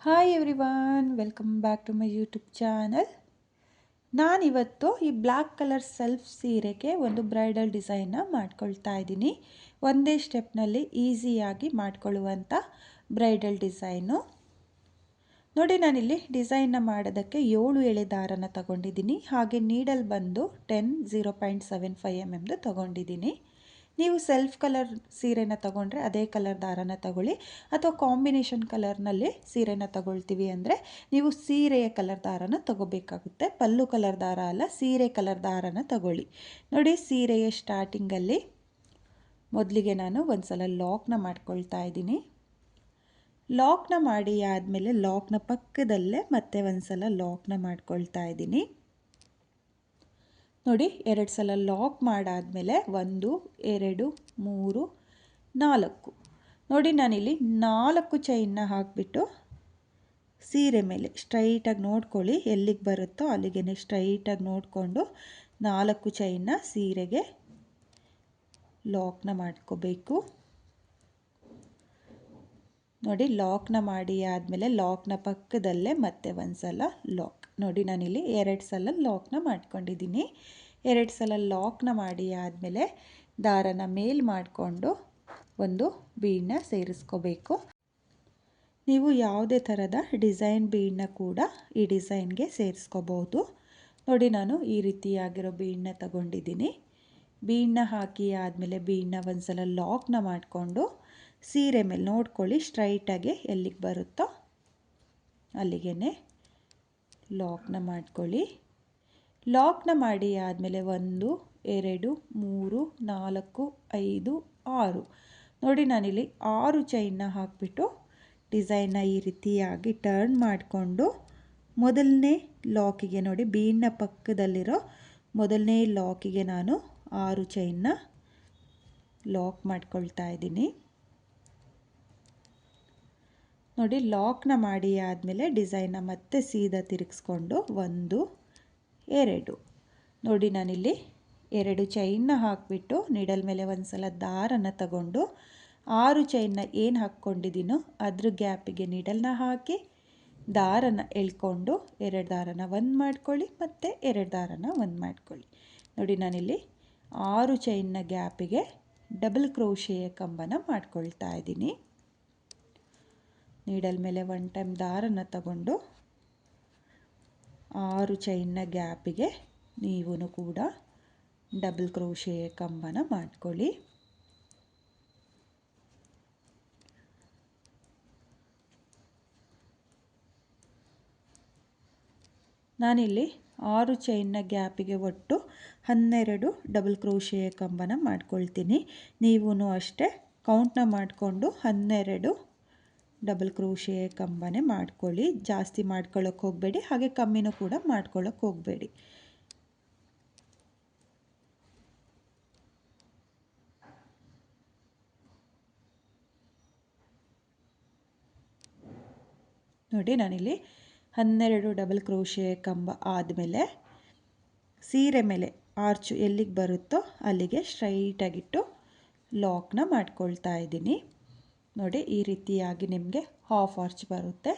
Hi everyone, welcome back to my YouTube channel. ನಾನಿವತ್ತು ಈ black colour self ಸೀರೆಗೆ ಒಂದು ಬ್ರೈಡಲ್ ಡಿಸೈನ್ನ ಮಾಡ್ಕೊಳ್ತಾ ಇದ್ದೀನಿ. ಒಂದೇ ಸ್ಟೆಪ್ನಲ್ಲಿ ಈಸಿಯಾಗಿ ಮಾಡ್ಕೊಳ್ಳುವಂಥ ಬ್ರೈಡಲ್ ಡಿಸೈನು. ನೋಡಿ, ನಾನಿಲ್ಲಿ ಡಿಸೈನ್ನ ಮಾಡೋದಕ್ಕೆ 7 ಎಳೆ ದಾರನ ತಗೊಂಡಿದ್ದೀನಿ. ಹಾಗೆ ನೀಡಲ್ ಬಂದು 0.75 mm ತಗೊಂಡಿದ್ದೀನಿ. ನೀವು ಸೆಲ್ಫ್ ಕಲರ್ ಸೀರೆನ ತಗೊಂಡ್ರೆ ಅದೇ ಕಲರ್ ದಾರನ ತಗೊಳ್ಳಿ, ಅಥವಾ ಕಾಂಬಿನೇಷನ್ ಕಲರ್ನಲ್ಲಿ ಸೀರೆನ ತಗೊಳ್ತೀವಿ ಅಂದರೆ ನೀವು ಸೀರೆಯ ಕಲರ್ ದಾರನ ತಗೋಬೇಕಾಗುತ್ತೆ. ಪಲ್ಲು ಕಲರ್ ದಾರ ಅಲ್ಲ, ಸೀರೆ ಕಲರ್ ದಾರನ ತಗೊಳ್ಳಿ. ನೋಡಿ, ಸೀರೆಯ ಸ್ಟಾರ್ಟಿಂಗಲ್ಲಿ ಮೊದಲಿಗೆ ನಾನು ಒಂದು ಸಲ ಲಾಕ್ನ ಮಾಡ್ಕೊಳ್ತಾ ಇದ್ದೀನಿ. ಲಾಕ್ನ ಮಾಡಿ ಆದಮೇಲೆ ಲಾಕ್ನ ಪಕ್ಕದಲ್ಲೇ ಮತ್ತೆ ಒಂದು ಸಲ ಲಾಕ್ನ ಮಾಡ್ಕೊಳ್ತಾ ಇದ್ದೀನಿ. ನೋಡಿ, 2 ಸಲ ಲಾಕ್ ಮಾಡಾದಮೇಲೆ 1 2 3 4. ನೋಡಿ, ನಾನಿಲ್ಲಿ 4 ಚೈನ್ನ ಹಾಕಿಬಿಟ್ಟು ಸೀರೆ ಮೇಲೆ ಸ್ಟ್ರೈಟಾಗಿ ನೋಡ್ಕೊಳ್ಳಿ, ಎಲ್ಲಿಗೆ ಬರುತ್ತೋ ಅಲ್ಲಿಗೆ ಸ್ಟ್ರೈಟಾಗಿ ನೋಡಿಕೊಂಡು 4 ಚೈನ್ನ ಸೀರೆಗೆ ಲಾಕ್ನ ಮಾಡ್ಕೋಬೇಕು. ನೋಡಿ, ಲಾಕ್ನ ಮಾಡಿ ಆದಮೇಲೆ ಲಾಕ್ನ ಪಕ್ಕದಲ್ಲೇ ಮತ್ತೆ ಒಂದು ಸಲ ಲಾಕ್. ನೋಡಿ, ನಾನಿಲ್ಲಿ 2 ಸಲ ಲಾಕ್ನ ಮಾಡ್ಕೊಂಡಿದ್ದೀನಿ. 2 ಸಲ ಲಾಕ್ನ ಮಾಡಿ ಆದಮೇಲೆ ದಾರನ ಮೇಲ್ ಮಾಡಿಕೊಂಡು ಒಂದು ಬೀಡನ್ನ ಸೇರಿಸ್ಕೋಬೇಕು. ನೀವು ಯಾವುದೇ ಥರದ ಡಿಸೈನ್ ಬೀಡನ್ನ ಕೂಡ ಈ ಡಿಸೈನ್ಗೆ ಸೇರಿಸ್ಕೋಬೋದು. ನೋಡಿ, ನಾನು ಈ ರೀತಿಯಾಗಿರೋ ಬೀಡನ್ನ ತಗೊಂಡಿದ್ದೀನಿ. ಬೀಡನ್ನ ಹಾಕಿ ಆದಮೇಲೆ ಬೀಡನ್ನ ಒಂದು ಸಲ ಲಾಕ್ನ ಮಾಡಿಕೊಂಡು ಸೀರೆ ಮೇಲೆ ನೋಡ್ಕೊಳ್ಳಿ, ಸ್ಟ್ರೈಟಾಗಿ ಎಲ್ಲಿಗೆ ಬರುತ್ತೋ ಅಲ್ಲಿಗೆ ಲಾಕ್ನ ಮಾಡ್ಕೊಳ್ಳಿ. ಲಾಕ್ನ ಮಾಡಿ ಆದಮೇಲೆ 1 2 3 4 5 6. ನೋಡಿ, ನಾನಿಲ್ಲಿ 6 ಚೈನ್ನ ಹಾಕಿಬಿಟ್ಟು ಡಿಸೈನ್ನ ಈ ರೀತಿಯಾಗಿ ಟರ್ನ್ ಮಾಡಿಕೊಂಡು ಮೊದಲನೇ ಲಾಕಿಗೆ, ನೋಡಿ ಬೀಡ್ನ ಪಕ್ಕದಲ್ಲಿರೋ ಮೊದಲನೇ ಲಾಕಿಗೆ ನಾನು 6 ಚೈನ್ನ ಲಾಕ್ ಮಾಡ್ಕೊಳ್ತಾ ಇದ್ದೀನಿ. ನೋಡಿ, ಲಾಕ್ನ ಮಾಡಿ ಆದಮೇಲೆ ಡಿಸೈನ್ನ ಮತ್ತೆ ಸೀದಾ ತಿರುಗಿಸ್ಕೊಂಡು 1 2. ನೋಡಿ, ನಾನಿಲ್ಲಿ 2 ಚೈನ್ನ ಹಾಕಿಬಿಟ್ಟು ನೀಡಲ್ ಮೇಲೆ ಒಂದು ಸಲ ದಾರನ ತಗೊಂಡು 6 ಚೈನ್ನ ಏನು ಹಾಕ್ಕೊಂಡಿದ್ದೀನೋ ಅದ್ರ ಗ್ಯಾಪಿಗೆ ನೀಡಲ್ನ ಹಾಕಿ ದಾರನ ಎಳ್ಕೊಂಡು 2 ದಾರನ ಒಂದು ಮಾಡ್ಕೊಳ್ಳಿ, ಮತ್ತು 2 ದಾರನ ಒಂದು ಮಾಡ್ಕೊಳ್ಳಿ. ನೋಡಿ, ನಾನಿಲ್ಲಿ 6 ಚೈನ್ನ ಗ್ಯಾಪಿಗೆ ಡಬಲ್ ಕ್ರೋಶೆಯ ಕಂಬನ ಮಾಡ್ಕೊಳ್ತಾ ಇದ್ದೀನಿ. ನೀಡಲ್ ಮೇಲೆ 1 ಟೈಮ್ ದಾರನ ತಗೊಂಡು 6 ಚೈನ್ನ ಗ್ಯಾಪಿಗೆ ನೀವು ಕೂಡ ಡಬಲ್ ಕ್ರೋಶೆಯ ಕಂಬನ ಮಾಡ್ಕೊಳ್ಳಿ. ನಾನಿಲ್ಲಿ 6 ಚೈನ್ನ ಗ್ಯಾಪಿಗೆ ಒಟ್ಟು 12 ಡಬಲ್ ಕ್ರೋಶೆಯ ಕಂಬನ ಮಾಡ್ಕೊಳ್ತೀನಿ. ನೀವು ಅಷ್ಟೇ ಕೌಂಟ್ನ ಮಾಡಿಕೊಂಡು 12 ಡಬಲ್ ಕ್ರೋಶೆಯ ಕಂಬನೇ ಮಾಡ್ಕೊಳ್ಳಿ. ಜಾಸ್ತಿ ಮಾಡ್ಕೊಳ್ಳೋಕೆ ಹೋಗಬೇಡಿ, ಹಾಗೆ ಕಮ್ಮಿನೂ ಕೂಡ ಮಾಡ್ಕೊಳ್ಳೋಕೆ ಹೋಗಬೇಡಿ. ನೋಡಿ, ನಾನಿಲ್ಲಿ 12 ಡಬಲ್ ಕ್ರೋಶೆಯ ಕಂಬ ಆದಮೇಲೆ ಸೀರೆ ಮೇಲೆ ಆರ್ಚು ಎಲ್ಲಿಗೆ ಬರುತ್ತೋ ಅಲ್ಲಿಗೆ ಸ್ಟ್ರೈಟಾಗಿಟ್ಟು ಲಾಕ್ನ ಮಾಡ್ಕೊಳ್ತಾ ಇದ್ದೀನಿ. ನೋಡಿ, ಈ ರೀತಿಯಾಗಿ ನಿಮಗೆ ಹಾಫ್ ಆರ್ಚ್ ಬರುತ್ತೆ,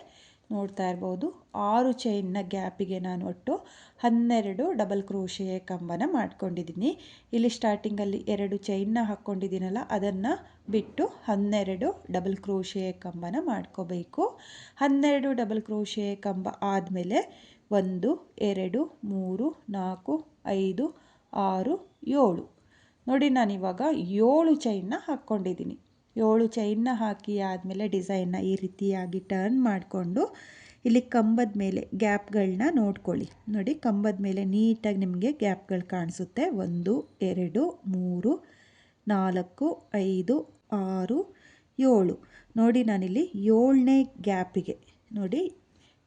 ನೋಡ್ತಾ ಇರ್ಬೋದು. 6 ಚೈನ್ನ ಗ್ಯಾಪಿಗೆ ನಾನು ಒಟ್ಟು 12 ಡಬಲ್ ಕ್ರೋಶೆಯ ಕಂಬನ ಮಾಡ್ಕೊಂಡಿದ್ದೀನಿ. ಇಲ್ಲಿ ಸ್ಟಾರ್ಟಿಂಗಲ್ಲಿ 2 ಚೈನ್ನ ಹಾಕ್ಕೊಂಡಿದ್ದೀನಲ್ಲ, ಅದನ್ನು ಬಿಟ್ಟು 12 ಡಬಲ್ ಕ್ರೋಶೆಯ ಕಂಬನ ಮಾಡ್ಕೋಬೇಕು. 12 ಡಬಲ್ ಕ್ರೋಶೆಯ ಕಂಬ ಆದಮೇಲೆ 1 2 3 4 5 6 7. ನೋಡಿ, ನಾನಿವಾಗ 7 ಚೈನ್ನ ಹಾಕ್ಕೊಂಡಿದ್ದೀನಿ. 7 ಚೈನ್ನ ಹಾಕಿ ಆದಮೇಲೆ ಡಿಸೈನ್ನ ಈ ರೀತಿಯಾಗಿ ಟರ್ನ್ ಮಾಡಿಕೊಂಡು ಇಲ್ಲಿ ಕಂಬದ ಮೇಲೆ ಗ್ಯಾಪ್ಗಳನ್ನ ನೋಡ್ಕೊಳ್ಳಿ. ನೋಡಿ, ಕಂಬದ ಮೇಲೆ ನೀಟಾಗಿ ನಿಮಗೆ ಗ್ಯಾಪ್ಗಳು ಕಾಣಿಸುತ್ತೆ. 1 2 3 4 5 6 7. ನೋಡಿ, ನಾನಿಲ್ಲಿ 7ನೇ ಗ್ಯಾಪಿಗೆ, ನೋಡಿ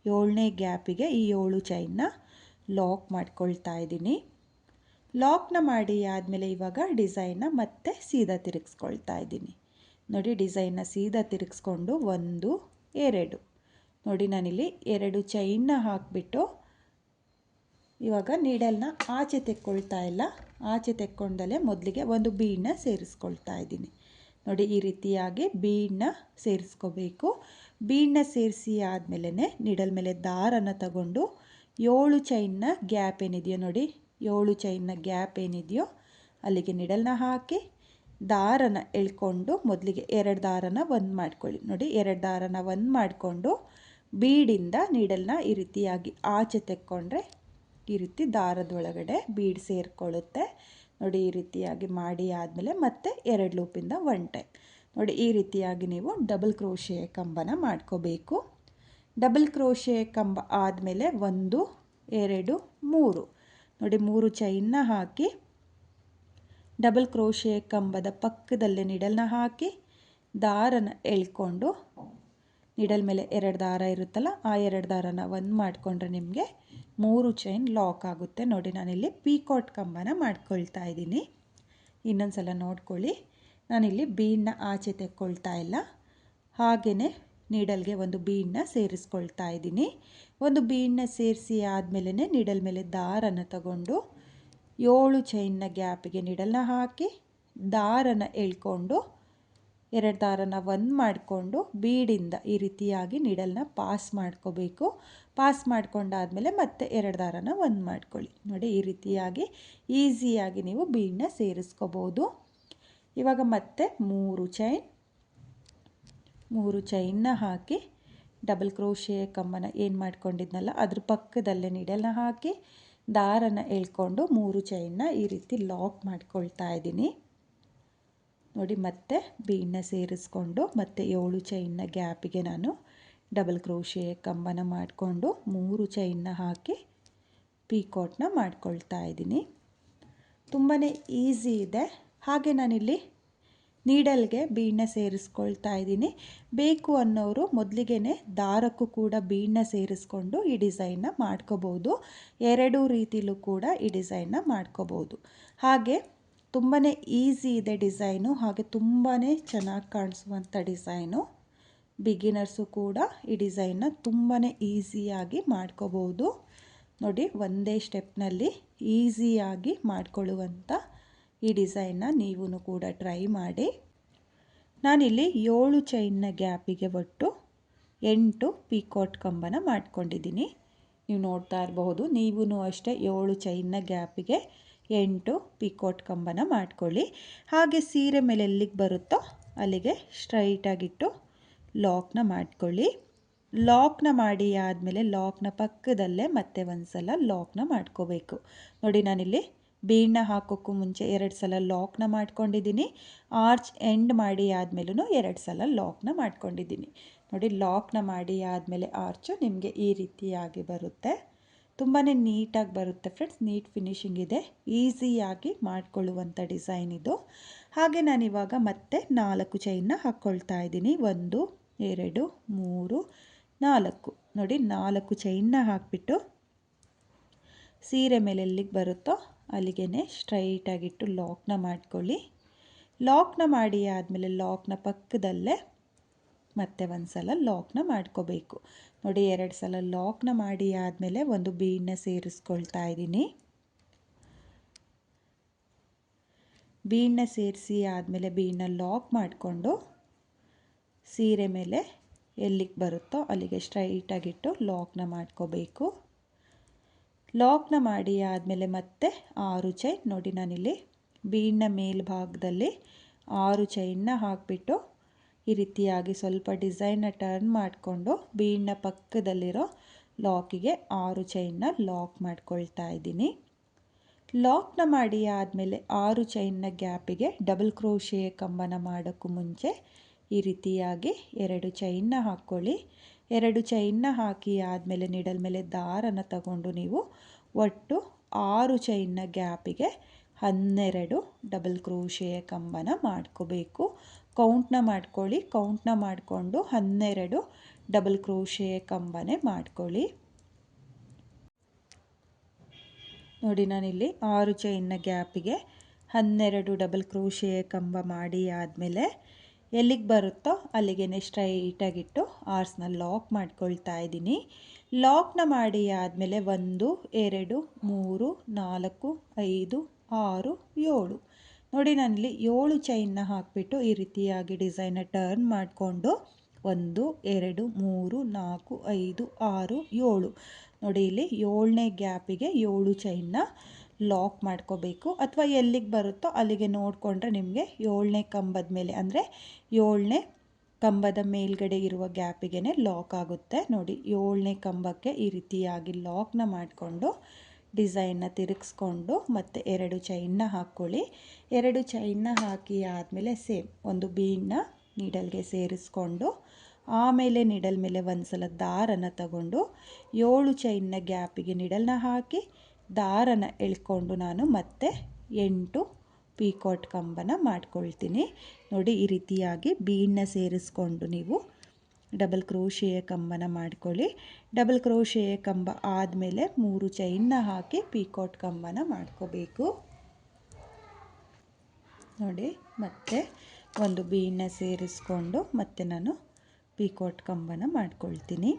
7ನೇ ಗ್ಯಾಪಿಗೆ ಈ 7 ಚೈನ್ನ ಲಾಕ್ ಮಾಡ್ಕೊಳ್ತಾ ಇದ್ದೀನಿ. ಲಾಕ್ನ ಮಾಡಿ ಆದಮೇಲೆ ಇವಾಗ ಡಿಸೈನ್ನ ಮತ್ತೆ ಸೀದಾ ತಿರುಗಿಸ್ಕೊಳ್ತಾ ಇದ್ದೀನಿ. ನೋಡಿ, ಡಿಸೈನ್ನ ಸೀದಾ ತಿರುಗಿಸ್ಕೊಂಡು 1 2. ನೋಡಿ, ನಾನಿಲ್ಲಿ 2 ಚೈನ್ನ ಹಾಕಿಬಿಟ್ಟು ಇವಾಗ ನೀಡಲ್ನ ಆಚೆ ತೆಕ್ಕೊಳ್ತಾ ಇಲ್ಲ, ಆಚೆ ತೆಕ್ಕೊಂಡಲೇ ಮೊದಲಿಗೆ ಒಂದು ಬೀಡನ್ನ ಸೇರಿಸ್ಕೊಳ್ತಾ ಇದ್ದೀನಿ. ನೋಡಿ, ಈ ರೀತಿಯಾಗಿ ಬೀಡನ್ನ ಸೇರಿಸ್ಕೋಬೇಕು. ಬೀಡನ್ನ ಸೇರಿಸಿ ಆದಮೇಲೆ ನೀಡಲ್ ಮೇಲೆ ದಾರನ ತಗೊಂಡು 7 ಚೈನ್ನ ಗ್ಯಾಪ್ ಏನಿದೆಯೋ ನೋಡಿ, 7 ಚೈನ್ನ ಗ್ಯಾಪ್ ಏನಿದೆಯೋ ಅಲ್ಲಿಗೆ ನೀಡಲ್ನ ಹಾಕಿ ದಾರನ ಎಳ್ಕೊಂಡು ಮೊದಲಿಗೆ 2 ದಾರನ ಒಂದು ಮಾಡ್ಕೊಳ್ಳಿ. ನೋಡಿ 2 ದಾರನ ಒಂದು ಮಾಡಿಕೊಂಡು ಬೀಡಿಂದ ನೀಡಲ್ನ ಈ ರೀತಿಯಾಗಿ ಆಚೆ ತೆಕ್ಕೊಂಡ್ರೆ ಈ ರೀತಿ ದಾರದೊಳಗಡೆ ಬೀಡ್ ಸೇರಿಕೊಳ್ಳುತ್ತೆ. ನೋಡಿ ಈ ರೀತಿಯಾಗಿ ಮಾಡಿ ಆದಮೇಲೆ ಮತ್ತೆ 2 ಲೂಪಿಂದ 1 ಟೈಮ್ ನೋಡಿ ಈ ರೀತಿಯಾಗಿ ನೀವು ಡಬಲ್ ಕ್ರೋಶೆ ಕಂಬನ ಮಾಡ್ಕೋಬೇಕು. ಡಬಲ್ ಕ್ರೋಶೆ ಕಂಬ ಆದಮೇಲೆ 1 2 3 ನೋಡಿ 3 ಚೈನ್ನ ಹಾಕಿ ಡಬಲ್ ಕ್ರೋಶೆ ಕಂಬದ ಪಕ್ಕದಲ್ಲೇ ನೀಡಲ್ನ ಹಾಕಿ ದಾರನ ಎಳ್ಕೊಂಡು ನೀಡಲ್ ಮೇಲೆ 2 ದಾರ ಇರುತ್ತಲ್ಲ ಆ 2 ದಾರನ ಒಂದು ಮಾಡಿಕೊಂಡ್ರೆ ನಿಮಗೆ 3 ಚೈನ್ ಲಾಕ್ ಆಗುತ್ತೆ. ನೋಡಿ ನಾನಿಲ್ಲಿ ಪೀಕಾಟ್ ಕಂಬನ ಮಾಡ್ಕೊಳ್ತಾ ಇದ್ದೀನಿ. ಇನ್ನೊಂದು ಸಲ ನೋಡ್ಕೊಳ್ಳಿ, ನಾನಿಲ್ಲಿ ಬೀಡನ್ನ ಆಚೆ ತೆಕ್ಕೊಳ್ತಾ ಇಲ್ಲ, ಹಾಗೆಯೇ ನೀಡಲ್ಗೆ ಒಂದು ಬೀಡನ್ನ ಸೇರಿಸ್ಕೊಳ್ತಾ ಇದ್ದೀನಿ. ಒಂದು ಬೀಡನ್ನ ಸೇರಿಸಿ ಆದಮೇಲೆ ನೀಡಲ್ ಮೇಲೆ ದಾರನ ತಗೊಂಡು 7 ಚೈನ್ನ ಗ್ಯಾಪಿಗೆ ನೀಡಲ್ನ ಹಾಕಿ ದಾರನ ಎಳ್ಕೊಂಡು 2 ದಾರನ ಒಂದು ಮಾಡಿಕೊಂಡು ಬೀಡಿಂದ ಈ ರೀತಿಯಾಗಿ ನೀಡಲ್ನ ಪಾಸ್ ಮಾಡ್ಕೋಬೇಕು. ಪಾಸ್ ಮಾಡ್ಕೊಂಡಾದಮೇಲೆ ಮತ್ತೆ 2 ದಾರನ ಒಂದು ಮಾಡ್ಕೊಳ್ಳಿ. ನೋಡಿ ಈ ರೀತಿಯಾಗಿ ಈಸಿಯಾಗಿ ನೀವು ಬೀಡನ್ನ ಸೇರಿಸ್ಕೋಬೋದು. ಇವಾಗ ಮತ್ತೆ 3 ಚೈನ್ನ ಹಾಕಿ ಡಬಲ್ ಕ್ರೋಶೆ ಕಂಬನ ಏನು ಮಾಡ್ಕೊಂಡಿದ್ನಲ್ಲ ಅದ್ರ ಪಕ್ಕದಲ್ಲೇ ನೀಡಲ್ನ ಹಾಕಿ ದಾರನ ಎಳ್ಕೊಂಡು 3 ಚೈನ್ನ ಈ ರೀತಿ ಲಾಕ್ ಮಾಡ್ಕೊಳ್ತಾ ಇದ್ದೀನಿ. ನೋಡಿ ಮತ್ತೆ ಬೀಡನ್ನ ಸೇರಿಸ್ಕೊಂಡು ಮತ್ತೆ 7 ಚೈನ್ನ ಗ್ಯಾಪಿಗೆ ನಾನು ಡಬಲ್ ಕ್ರೋಶೆ ಕಂಬನ ಮಾಡಿಕೊಂಡು 3 ಚೈನ್ನ ಹಾಕಿ ಪೀಕಾಟ್ನ ಮಾಡ್ಕೊಳ್ತಾ ಇದ್ದೀನಿ. ತುಂಬಾ ಈಸಿ ಇದೆ. ಹಾಗೆ ನಾನಿಲ್ಲಿ ನೀಡಲ್ಗೆ ಬೀಡನ್ನ ಸೇರಿಸ್ಕೊಳ್ತಾ ಇದ್ದೀನಿ. ಬೇಕು ಅನ್ನೋರು ಮೊದಲಿಗೆ ದಾರಕ್ಕೂ ಕೂಡ ಬೀಡನ್ನ ಸೇರಿಸ್ಕೊಂಡು ಈ ಡಿಸೈನ್ನ ಮಾಡ್ಕೋಬೋದು. 2 ರೀತಿಲೂ ಕೂಡ ಈ ಡಿಸೈನ್ನ ಮಾಡ್ಕೋಬೋದು. ಹಾಗೆ ತುಂಬಾ ಈಸಿ ಇದೆ ಡಿಸೈನು, ಹಾಗೆ ತುಂಬಾ ಚೆನ್ನಾಗಿ ಕಾಣಿಸುವಂಥ ಡಿಸೈನು. ಬಿಗಿನರ್ಸು ಕೂಡ ಈ ಡಿಸೈನ್ನ ತುಂಬಾ ಈಸಿಯಾಗಿ ಮಾಡ್ಕೋಬೋದು. ನೋಡಿ ಒಂದೇ ಸ್ಟೆಪ್ನಲ್ಲಿ ಈಸಿಯಾಗಿ ಮಾಡ್ಕೊಳ್ಳುವಂಥ ಈ ಡಿಸೈನ್ನ ನೀವು ಕೂಡ ಟ್ರೈ ಮಾಡಿ. ನಾನಿಲ್ಲಿ 7 ಚೈನ್ನ ಗ್ಯಾಪಿಗೆ ಒಟ್ಟು 8 ಪೀಕಾಟ್ ಕಂಬನ ಮಾಡ್ಕೊಂಡಿದ್ದೀನಿ. ನೀವು ನೋಡ್ತಾ ಇರಬಹುದು, ನೀವು ಅಷ್ಟೇ 7 ಚೈನ್ನ ಗ್ಯಾಪಿಗೆ 8 ಪೀಕಾಟ್ ಕಂಬನ ಮಾಡ್ಕೊಳ್ಳಿ. ಹಾಗೆ ಸೀರೆ ಮೇಲೆ ಎಲ್ಲಿಗೆ ಬರುತ್ತೋ ಅಲ್ಲಿಗೆ ಸ್ಟ್ರೈಟಾಗಿಟ್ಟು ಲಾಕ್ನ ಮಾಡ್ಕೊಳ್ಳಿ. ಲಾಕ್ನ ಮಾಡಿ ಆದಮೇಲೆ ಲಾಕ್ನ ಪಕ್ಕದಲ್ಲೇ ಮತ್ತೆ ಒಂದು ಸಲ ಲಾಕ್ನ ಮಾಡ್ಕೋಬೇಕು. ನೋಡಿ ನಾನಿಲ್ಲಿ ಬೀಡನ್ನ ಹಾಕೋಕ್ಕೂ ಮುಂಚೆ 2 ಸಲ ಲಾಕ್ನ ಮಾಡ್ಕೊಂಡಿದ್ದೀನಿ. ಆರ್ಚ್ ಎಂಡ್ ಮಾಡಿ ಆದಮೇಲೂ 2 ಸಲ ಲಾಕ್ನ ಮಾಡ್ಕೊಂಡಿದ್ದೀನಿ. ನೋಡಿ ಲಾಕ್ನ ಮಾಡಿ ಆದಮೇಲೆ ಆರ್ಚು ನಿಮಗೆ ಈ ರೀತಿಯಾಗಿ ಬರುತ್ತೆ. ತುಂಬಾ ನೀಟಾಗಿ ಬರುತ್ತೆ ಫ್ರೆಂಡ್ಸ್, ನೀಟ್ ಫಿನಿಶಿಂಗ್ ಇದೆ, ಈಸಿಯಾಗಿ ಮಾಡಿಕೊಳ್ಳುವಂಥ ಡಿಸೈನ್ ಇದು. ಹಾಗೆ ನಾನಿವಾಗ ಮತ್ತೆ 4 ಚೈನ್ನ ಹಾಕ್ಕೊಳ್ತಾ ಇದ್ದೀನಿ. 1 2 3 4 ನೋಡಿ 4 ಚೈನ್ನ ಹಾಕಿಬಿಟ್ಟು ಸೀರೆ ಮೇಲೆ ಎಲ್ಲಿಗೆ ಬರುತ್ತೋ ಅಲ್ಲಿಗೆ ಸ್ಟ್ರೈಟಾಗಿಟ್ಟು ಲಾಕ್ನ ಮಾಡ್ಕೊಳ್ಳಿ. ಲಾಕ್ನ ಮಾಡಿ ಆದಮೇಲೆ ಲಾಕ್ನ ಪಕ್ಕದಲ್ಲೇ ಮತ್ತೆ ಒಂದು ಸಲ ಲಾಕ್ನ ಮಾಡ್ಕೋಬೇಕು. ನೋಡಿ 2 ಸಲ ಲಾಕ್ನ ಮಾಡಿ ಆದಮೇಲೆ ಒಂದು ಬೀಡನ್ನ ಸೇರಿಸ್ಕೊಳ್ತಾ ಇದ್ದೀನಿ. ಬೀಡನ್ನ ಸೇರಿಸಿ ಆದಮೇಲೆ ಬೀಡನ್ನ ಲಾಕ್ ಮಾಡಿಕೊಂಡು ಸೀರೆ ಮೇಲೆ ಎಲ್ಲಿಗೆ ಬರುತ್ತೋ ಅಲ್ಲಿಗೆ ಸ್ಟ್ರೈಟಾಗಿಟ್ಟು ಲಾಕ್ನ ಮಾಡ್ಕೋಬೇಕು. ಲಾಕ್ನ ಮಾಡಿ ಆದಮೇಲೆ ಮತ್ತೆ 6 ಚೈನ್ ನೋಡಿ ನಾನಿಲ್ಲಿ ಬೀಡನ್ನ ಮೇಲ್ಭಾಗದಲ್ಲಿ 6 ಚೈನ್ನ ಹಾಕಿಬಿಟ್ಟು ಈ ರೀತಿಯಾಗಿ ಸ್ವಲ್ಪ ಡಿಸೈನ್ನ ಟರ್ನ್ ಮಾಡಿಕೊಂಡು ಬೀಡನ್ನ ಪಕ್ಕದಲ್ಲಿರೋ ಲಾಕಿಗೆ 6 ಚೈನ್ನ ಲಾಕ್ ಮಾಡ್ಕೊಳ್ತಾ ಇದ್ದೀನಿ. ಲಾಕ್ನ ಮಾಡಿ ಆದಮೇಲೆ 6 ಚೈನ್ನ ಗ್ಯಾಪಿಗೆ ಡಬಲ್ ಕ್ರೋಶೆ ಕಂಬನ ಮಾಡೋಕ್ಕೂ ಮುಂಚೆ ಈ ರೀತಿಯಾಗಿ 2 ಚೈನ್ನ ಹಾಕ್ಕೊಳ್ಳಿ. 2 ಚೈನ್ನ ಹಾಕಿ ಆದಮೇಲೆ ನೀಡಲ್ ಮೇಲೆ ದಾರನ ತಗೊಂಡು ನೀವು ಒಟ್ಟು 6 ಚೈನ್ನ ಗ್ಯಾಪಿಗೆ 12 ಡಬಲ್ ಕ್ರೋಶೆಯ ಕಂಬನ ಮಾಡ್ಕೋಬೇಕು. ಕೌಂಟ್ನ ಮಾಡ್ಕೊಳ್ಳಿ. ಕೌಂಟ್ನ ಮಾಡಿಕೊಂಡು 12 ಡಬಲ್ ಕ್ರೋಶೆಯ ಕಂಬನೇ ಮಾಡ್ಕೊಳ್ಳಿ. ನೋಡಿ ನಾನಿಲ್ಲಿ 6 ಚೈನ್ನ ಗ್ಯಾಪಿಗೆ 12 ಡಬಲ್ ಕ್ರೋಶೆಯ ಕಂಬ ಮಾಡಿ ಆದಮೇಲೆ ಎಲ್ಲಿಗೆ ಬರುತ್ತೋ ಅಲ್ಲಿಗೆ ಸ್ಟ್ರೈಟಾಗಿಟ್ಟು ಆರ್ಸ್ನ ಲಾಕ್ ಮಾಡ್ಕೊಳ್ತಾ ಇದ್ದೀನಿ. ಲಾಕ್ನ ಮಾಡಿ ಆದಮೇಲೆ 1 2 3 4 5 6 7 ನೋಡಿ ನಾನಿಲ್ಲಿ 7 ಚೈನ್ನ ಹಾಕಿಬಿಟ್ಟು ಈ ರೀತಿಯಾಗಿ ಡಿಸೈನ್ನ ಟರ್ನ್ ಮಾಡಿಕೊಂಡು 1 2 3 4 5 6 7 ನೋಡಿ, ಇಲ್ಲಿ 7ನೇ ಗ್ಯಾಪಿಗೆ 7 ಚೈನ್ನ ಲಾಕ್ ಮಾಡ್ಕೋಬೇಕು. ಅಥವಾ ಎಲ್ಲಿಗೆ ಬರುತ್ತೋ ಅಲ್ಲಿಗೆ ನೋಡಿಕೊಂಡ್ರೆ ನಿಮಗೆ 7ನೇ ಕಂಬದ ಮೇಲೆ, ಅಂದರೆ 7ನೇ ಕಂಬದ ಮೇಲ್ಗಡೆ ಇರುವ ಗ್ಯಾಪಿಗೆ ಲಾಕ್ ಆಗುತ್ತೆ. ನೋಡಿ, 7ನೇ ಕಂಬಕ್ಕೆ ಈ ರೀತಿಯಾಗಿ ಲಾಕ್ನ ಮಾಡಿಕೊಂಡು ಡಿಸೈನ್ನ ತಿರುಗಿಸ್ಕೊಂಡು ಮತ್ತೆ 2 ಚೈನ್ನ ಹಾಕ್ಕೊಳ್ಳಿ. 2 ಚೈನ್ನ ಹಾಕಿ ಆದಮೇಲೆ ಸೇಮ್ ಒಂದು ಬೀಡನ್ನ ನೀಡಲ್ಗೆ ಸೇರಿಸ್ಕೊಂಡು ಆಮೇಲೆ ನೀಡಲ್ ಮೇಲೆ ಒಂದು ಸಲ ದಾರನ ತಗೊಂಡು 7 ಚೈನ್ನ ಗ್ಯಾಪಿಗೆ ನೀಡಲ್ನ ಹಾಕಿ ದಾರನ ಎಳ್ಕೊಂಡು ನಾನು ಮತ್ತೆ 8 ಪೀಕಾಟ್ ಕಂಬನ ಮಾಡ್ಕೊಳ್ತೀನಿ. ನೋಡಿ, ಈ ರೀತಿಯಾಗಿ ಬೀಡನ್ನ ಸೇರಿಸ್ಕೊಂಡು ನೀವು ಡಬಲ್ ಕ್ರೋಶೆಯ ಕಂಬನ ಮಾಡ್ಕೊಳ್ಳಿ. ಡಬಲ್ ಕ್ರೋಶೆಯ ಕಂಬ ಆದಮೇಲೆ 3 ಚೈನ್ನ ಹಾಕಿ ಪೀಕಾಟ್ ಕಂಬನ ಮಾಡ್ಕೋಬೇಕು. ನೋಡಿ, ಮತ್ತೆ ಒಂದು ಬೀಡನ್ನ ಸೇರಿಸ್ಕೊಂಡು ಮತ್ತೆ ನಾನು ಪೀಕಾಟ್ ಕಂಬನ ಮಾಡ್ಕೊಳ್ತೀನಿ.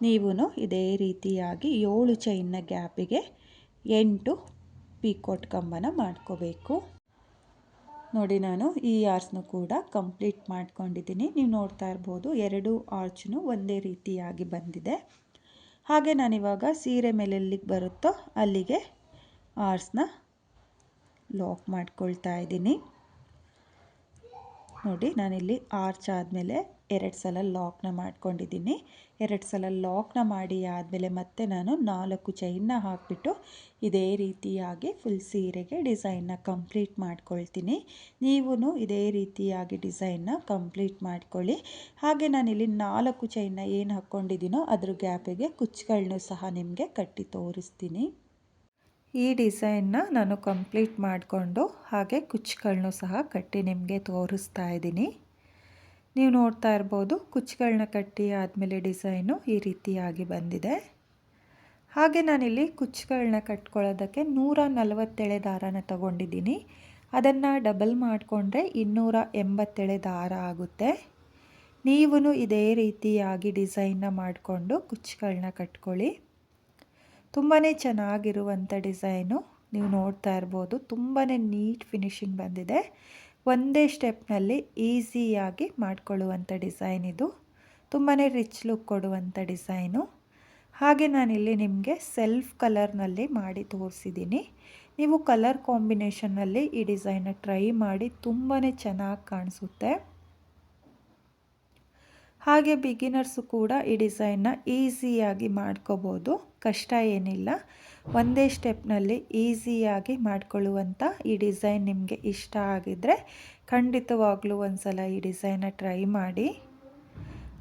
ನೀವು ಇದೇ ರೀತಿಯಾಗಿ 7 ಚೈನ್ನ ಗ್ಯಾಪಿಗೆ 8 ಪೀಕಾಟ್ ಕಂಬನ ಮಾಡ್ಕೋಬೇಕು. ನೋಡಿ, ನಾನು ಈ ಆರ್ಚ್ನು ಕೂಡ ಕಂಪ್ಲೀಟ್ ಮಾಡ್ಕೊಂಡಿದ್ದೀನಿ. ನೀವು ನೋಡ್ತಾ ಇರ್ಬೋದು 2 ಆರ್ಚ್ನು ಒಂದೇ ರೀತಿಯಾಗಿ ಬಂದಿದೆ. ಹಾಗೆ ನಾನಿವಾಗ ಸೀರೆ ಮೇಲೆ ಎಲ್ಲಿಗೆ ಬರುತ್ತೋ ಅಲ್ಲಿಗೆ ಆರ್ಚ್ನ ಲಾಕ್ ಮಾಡ್ಕೊಳ್ತಾ ಇದ್ದೀನಿ. ನೋಡಿ, ನಾನಿಲ್ಲಿ ಆರ್ಚ್ ಆದಮೇಲೆ 2 ಸಲ ಲಾಕ್ನ ಮಾಡ್ಕೊಂಡಿದ್ದೀನಿ. 2 ಸಲ ಲಾಕ್ನ ಮಾಡಿ ಆದಮೇಲೆ ಮತ್ತೆ ನಾನು 4 ಚೈನ್ನ ಹಾಕಿಬಿಟ್ಟು ಇದೇ ರೀತಿಯಾಗಿ ಫುಲ್ ಸೀರೆಗೆ ಡಿಸೈನ್ನ ಕಂಪ್ಲೀಟ್ ಮಾಡ್ಕೊಳ್ತೀನಿ. ನೀವು ಇದೇ ರೀತಿಯಾಗಿ ಡಿಸೈನ್ನ ಕಂಪ್ಲೀಟ್ ಮಾಡ್ಕೊಳ್ಳಿ. ಹಾಗೆ ನಾನಿಲ್ಲಿ 4 ಚೈನ್ನ ಏನು ಹಾಕ್ಕೊಂಡಿದ್ದೀನೋ ಅದ್ರ ಗ್ಯಾಪಿಗೆ ಕುಚ್ಚುಗಳನ್ನೂ ಸಹ ನಿಮಗೆ ಕಟ್ಟಿ ತೋರಿಸ್ತೀನಿ. ಈ ಡಿಸೈನ್ನ ನಾನು ಕಂಪ್ಲೀಟ್ ಮಾಡಿಕೊಂಡು ಹಾಗೆ ಕುಚ್ಚುಗಳನ್ನೂ ಸಹ ಕಟ್ಟಿ ನಿಮಗೆ ತೋರಿಸ್ತಾ ಇದ್ದೀನಿ. ನೀವು ನೋಡ್ತಾ ಇರ್ಬೋದು, ಕುಚ್ಚುಗಳನ್ನ ಕಟ್ಟಿ ಆದಮೇಲೆ ಡಿಸೈನು ಈ ರೀತಿಯಾಗಿ ಬಂದಿದೆ. ಹಾಗೆ ನಾನಿಲ್ಲಿ ಕುಚ್ಚುಗಳನ್ನ ಕಟ್ಕೊಳ್ಳೋದಕ್ಕೆ 147 ದಾರನ ತಗೊಂಡಿದ್ದೀನಿ. ಅದನ್ನು ಡಬಲ್ ಮಾಡಿಕೊಂಡ್ರೆ 287 ದಾರ ಆಗುತ್ತೆ. ನೀವು ಇದೇ ರೀತಿಯಾಗಿ ಡಿಸೈನ್ನ ಮಾಡಿಕೊಂಡು ಕುಚ್ಚುಗಳನ್ನ ಕಟ್ಕೊಳ್ಳಿ. ತುಂಬಾ ಚೆನ್ನಾಗಿರುವಂಥ ಡಿಸೈನು. ನೀವು ನೋಡ್ತಾ ಇರ್ಬೋದು, ತುಂಬಾ ನೀಟ್ ಫಿನಿಶಿಂಗ್ ಬಂದಿದೆ. ಒಂದೇ ಸ್ಟೆಪ್ನಲ್ಲಿ ಈಸಿಯಾಗಿ ಮಾಡ್ಕೊಳ್ಳುವಂಥ ಡಿಸೈನ್ ಇದು. ತುಂಬಾ ರಿಚ್ ಲುಕ್ ಕೊಡುವಂಥ ಡಿಸೈನು. ಹಾಗೆ ನಾನಿಲ್ಲಿ ನಿಮಗೆ ಸೆಲ್ಫ್ ಕಲರ್ನಲ್ಲಿ ಮಾಡಿ ತೋರಿಸಿದ್ದೀನಿ. ನೀವು ಕಲರ್ ಕಾಂಬಿನೇಷನ್ನಲ್ಲಿ ಈ ಡಿಸೈನ್ನ ಟ್ರೈ ಮಾಡಿ, ತುಂಬಾ ಚೆನ್ನಾಗಿ ಕಾಣಿಸುತ್ತೆ. ಹಾಗೆ ಬಿಗಿನರ್ಸು ಕೂಡ ಈ ಡಿಸೈನ್ನ ಈಸಿಯಾಗಿ ಮಾಡ್ಕೋಬೋದು, ಕಷ್ಟ ಏನಿಲ್ಲ. ಒಂದೇ ಸ್ಟೆಪ್ನಲ್ಲಿ ಈಸಿಯಾಗಿ ಮಾಡ್ಕೊಳ್ಳುವಂಥ ಈ ಡಿಸೈನ್ ನಿಮಗೆ ಇಷ್ಟ ಆಗಿದ್ದರೆ ಖಂಡಿತವಾಗ್ಲೂ ಒಂದು ಸಲ ಈ ಡಿಸೈನ್ನ ಟ್ರೈ ಮಾಡಿ.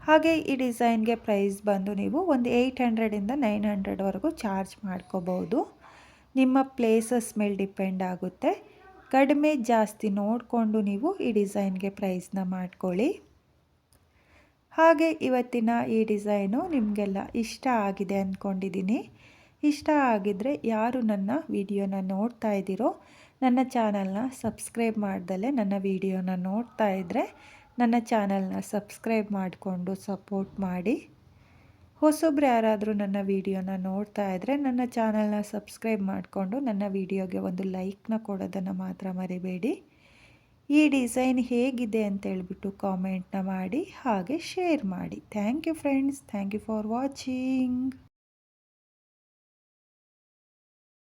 ಹಾಗೆ ಈ ಡಿಸೈನ್ಗೆ ಪ್ರೈಸ್ ಬಂದು ನೀವು ಒಂದು 800ಇಂದ 900ವರೆಗೂ ಚಾರ್ಜ್ ಮಾಡ್ಕೋಬೋದು. ನಿಮ್ಮ ಪ್ಲೇಸಸ್ ಮೇಲೆ ಡಿಪೆಂಡ್ ಆಗುತ್ತೆ. ಕಡಿಮೆ ಜಾಸ್ತಿ ನೋಡಿಕೊಂಡು ನೀವು ಈ ಡಿಸೈನ್ಗೆ ಪ್ರೈಸ್ನ ಮಾಡ್ಕೊಳ್ಳಿ. ಹಾಗೆ ಇವತ್ತಿನ ಈ ಡಿಸೈನು ನಿಮಗೆಲ್ಲ ಇಷ್ಟ ಆಗಿದೆ ಅಂದ್ಕೊಂಡಿದ್ದೀನಿ. ಇಷ್ಟ ಆಗಿದ್ದರೆ ಯಾರು ನನ್ನ ವಿಡಿಯೋನ ನೋಡ್ತಾ ಇದ್ದೀರೋ ನನ್ನ ಚಾನಲ್ನ ಸಬ್ಸ್ಕ್ರೈಬ್ ಮಾಡ್ದಲೇ ನನ್ನ ವಿಡಿಯೋನ ನೋಡ್ತಾ ಇದ್ದರೆ ನನ್ನ ಚಾನಲ್ನ ಸಬ್ಸ್ಕ್ರೈಬ್ ಮಾಡಿಕೊಂಡು ಸಪೋರ್ಟ್ ಮಾಡಿ. ಹೊಸಬ್ರು ಯಾರಾದರೂ ನನ್ನ ವಿಡಿಯೋನ ನೋಡ್ತಾ ಇದ್ದರೆ ನನ್ನ ಚಾನಲ್ನ ಸಬ್ಸ್ಕ್ರೈಬ್ ಮಾಡಿಕೊಂಡು ನನ್ನ ವಿಡಿಯೋಗೆ ಒಂದು ಲೈಕ್ನ ಕೊಡೋದನ್ನು ಮಾತ್ರ ಮರಿಬೇಡಿ. ಈ ಡಿಸೈನ್ ಹೇಗಿದೆ ಅಂತೇಳ್ಬಿಟ್ಟು ಕಾಮೆಂಟ್ನ ಮಾಡಿ ಹಾಗೆ ಶೇರ್ ಮಾಡಿ. Thank you friends. Thank you for watching.